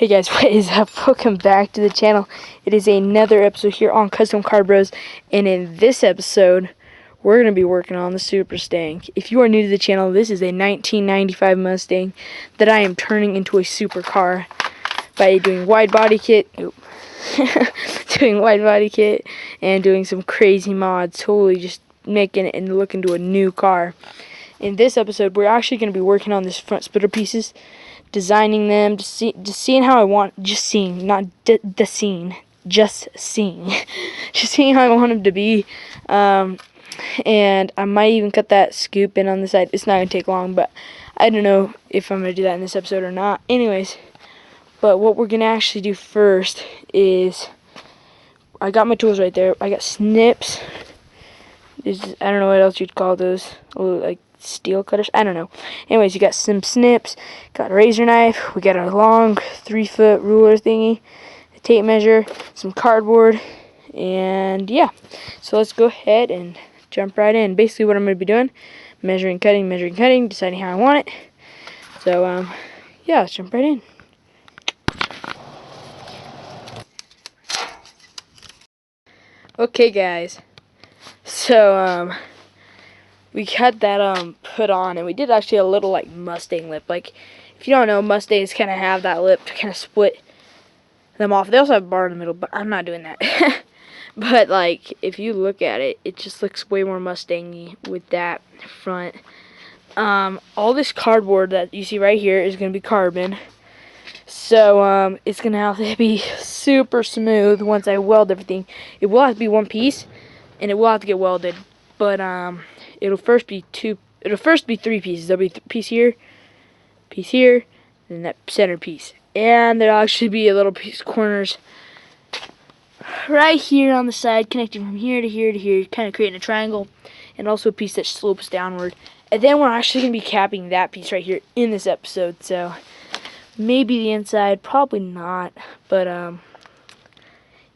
Hey guys, what is up? Welcome back to the channel. It is another episode here on Custom Car Bros, and in this episode, we're going to be working on the Super Stang. If you are new to the channel, this is a 1995 Mustang that I am turning into a supercar by doing wide body kit, doing wide body kit, and doing some crazy mods, totally just making it and look into a new car. In this episode, we're actually going to be working on this front splitter pieces, designing them, just seeing how I want, just seeing, not the scene, just seeing, just seeing how I want them to be. And I might even cut that scoop in on the side. It's not going to take long, but I don't know if I'm going to do that in this episode or not. Anyways, but what we're going to actually do first is, I got my tools right there. I got snips. I don't know what else you'd call those, like steel cutters, I don't know. Anyways, you got some snips, got a razor knife, we got a long 3-foot ruler thingy, a tape measure, some cardboard, and yeah. So let's go ahead and jump right in. Basically what I'm going to be doing, measuring, cutting, deciding how I want it. So yeah, let's jump right in. Okay guys, so we had that put on, and we did actually a little like Mustang lip. Like, if you don't know, Mustangs kind of have that lip to kind of split them off. They also have a bar in the middle, but I'm not doing that. But like, if you look at it, it just looks way more Mustang-y with that front. All this cardboard that you see right here is going to be carbon. So it's going to have to be super smooth once I weld everything. It will have to be one piece, and it will have to get welded. But it'll first be 3 pieces. There'll be piece here, and that center piece. And there'll actually be a little piece corners right here on the side, connecting from here to here to here, kind of creating a triangle, and also a piece that slopes downward. And then we're actually going to be capping that piece right here in this episode. So maybe the inside, probably not, but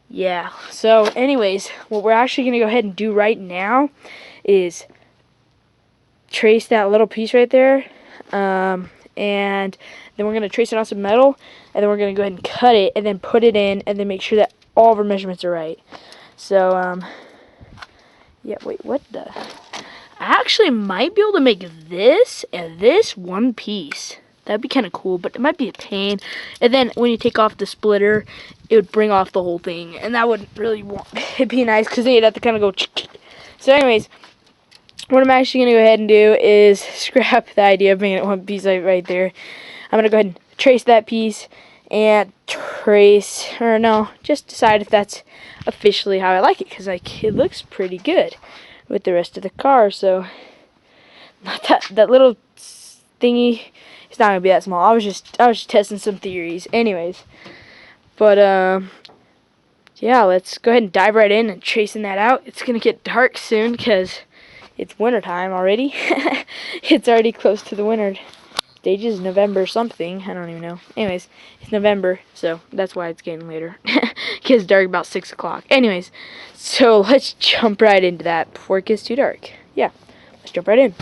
yeah. So anyways, what we're actually going to go ahead and do right now is trace that little piece right there, and then we're going to trace it on some metal, and then we're going to go ahead and cut it, and then put it in, and then make sure that all of our measurements are right. So yeah, wait, what the? I actually might be able to make this and this one piece. That'd be kind of cool, but it might be a pain. And then when you take off the splitter, it would bring off the whole thing, and that would really it'd be nice, because then you'd have to kind of go. So anyways, what I'm actually going to go ahead and do is scrap the idea of making it one piece right there. I'm going to go ahead and trace that piece, and just decide if that's officially how I like it, because like, it looks pretty good with the rest of the car. So not that little thingy, it's not going to be that small. I was just testing some theories. Anyways, but yeah, let's go ahead and dive right in and tracing that out. It's going to get dark soon, because it's winter time already. It's already close to the winter stages, November something, I don't even know. Anyways, it's November, so that's why it's getting later. It gets dark about 6 o'clock. Anyways, so let's jump right into that before it gets too dark. Yeah, let's jump right in.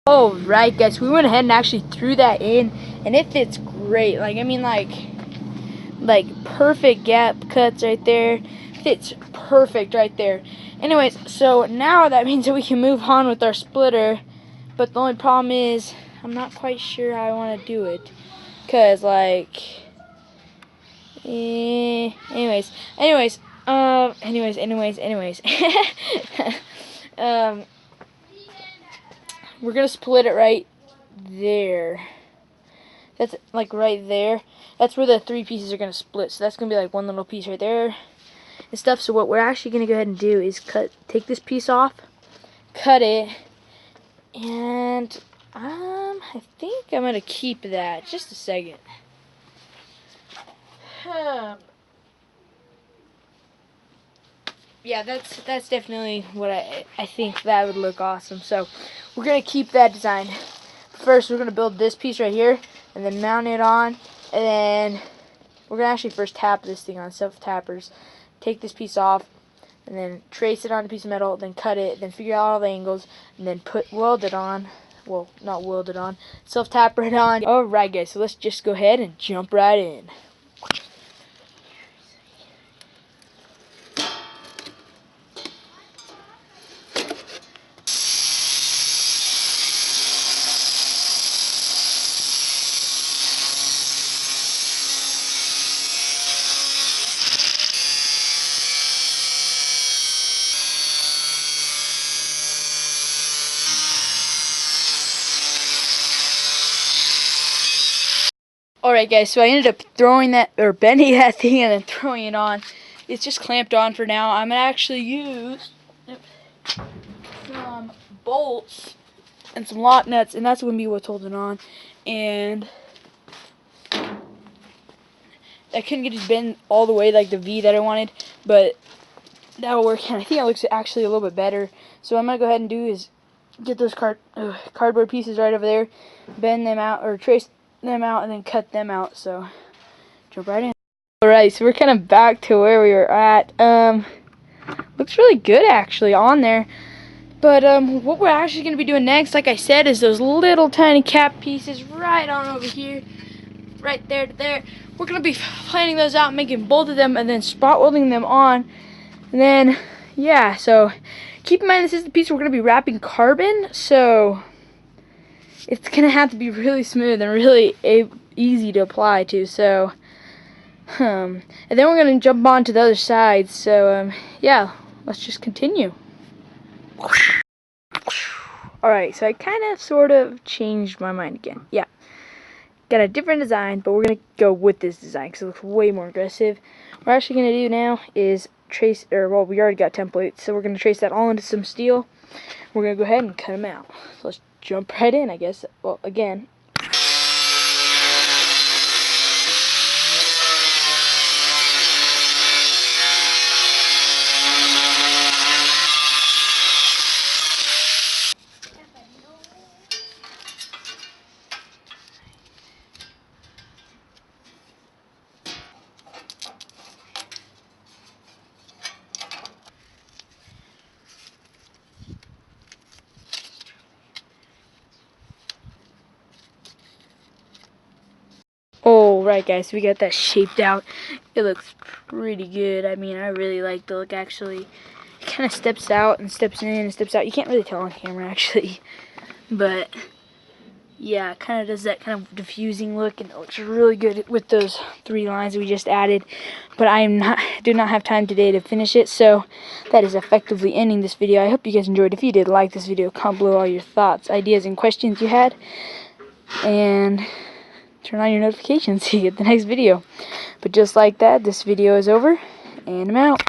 Alright guys, we went ahead and actually threw that in, and it fits great. Like, I mean, like perfect gap cuts right there. Fits perfect right there. Anyways, so now that means that we can move on with our splitter, but the only problem is I'm not quite sure how I want to do it, because like anyways we're gonna split it right there. That's like right there. That's where the 3 pieces are going to split. So that's going to be like one little piece right there and stuff. So what we're actually going to go ahead and do is take this piece off, cut it, and I think I'm going to keep that. Just a second. Yeah, that's definitely what I think that would look awesome. So we're going to keep that design. First, we're going to build this piece right here, and then mount it on, and then we're going to actually first tap this thing on self-tappers. Take this piece off, and then trace it on a piece of metal, then cut it, then figure out all the angles, and then weld it on. Well, not weld it on, self-tapper it on. Alright guys, so let's just go ahead and jump right in. Alright guys, so I ended up throwing that, or bending that thing and then throwing it on. It's just clamped on for now. I'm going to actually use some bolts and some lock nuts, and that's going to be what's holding on. And I couldn't get it bend all the way like the V that I wanted, but that'll work, and I think it looks actually a little bit better. So what I'm going to go ahead and do is get those cardboard pieces right over there, bend them out, or trace them out, and then cut them out. So jump right in. Alright, so we're kind of back to where we were at. Looks really good actually on there. But what we're actually going to be doing next, like I said, is those little tiny cap pieces right on over here, right there to there. We're going to be planning those out, making both of them, and then spot welding them on. And then, yeah, so keep in mind this is the piece we're going to be wrapping carbon, so it's going to have to be really smooth and really easy to apply to. So, and then we're going to jump on to the other side. So, yeah, let's just continue. Alright, so I kind of sort of changed my mind again. Yeah, got a different design, but we're going to go with this design because it looks way more aggressive. What we're actually going to do now is trace, or well, we already got templates, so we're going to trace that all into some steel. We're going to go ahead and cut them out. So let's jump right in, I guess. Well, again. Alright guys, so we got that shaped out. It looks pretty good. I mean, I really like the look actually. It kind of steps out and steps in and steps out. You can't really tell on camera actually. But yeah, it kind of does that kind of diffusing look, and it looks really good with those 3 lines we just added. But I do not have time today to finish it, so that is effectively ending this video. I hope you guys enjoyed. If you did, like this video, comment below all your thoughts, ideas, and questions you had. And turn on your notifications so you get the next video. But just like that, this video is over, and I'm out.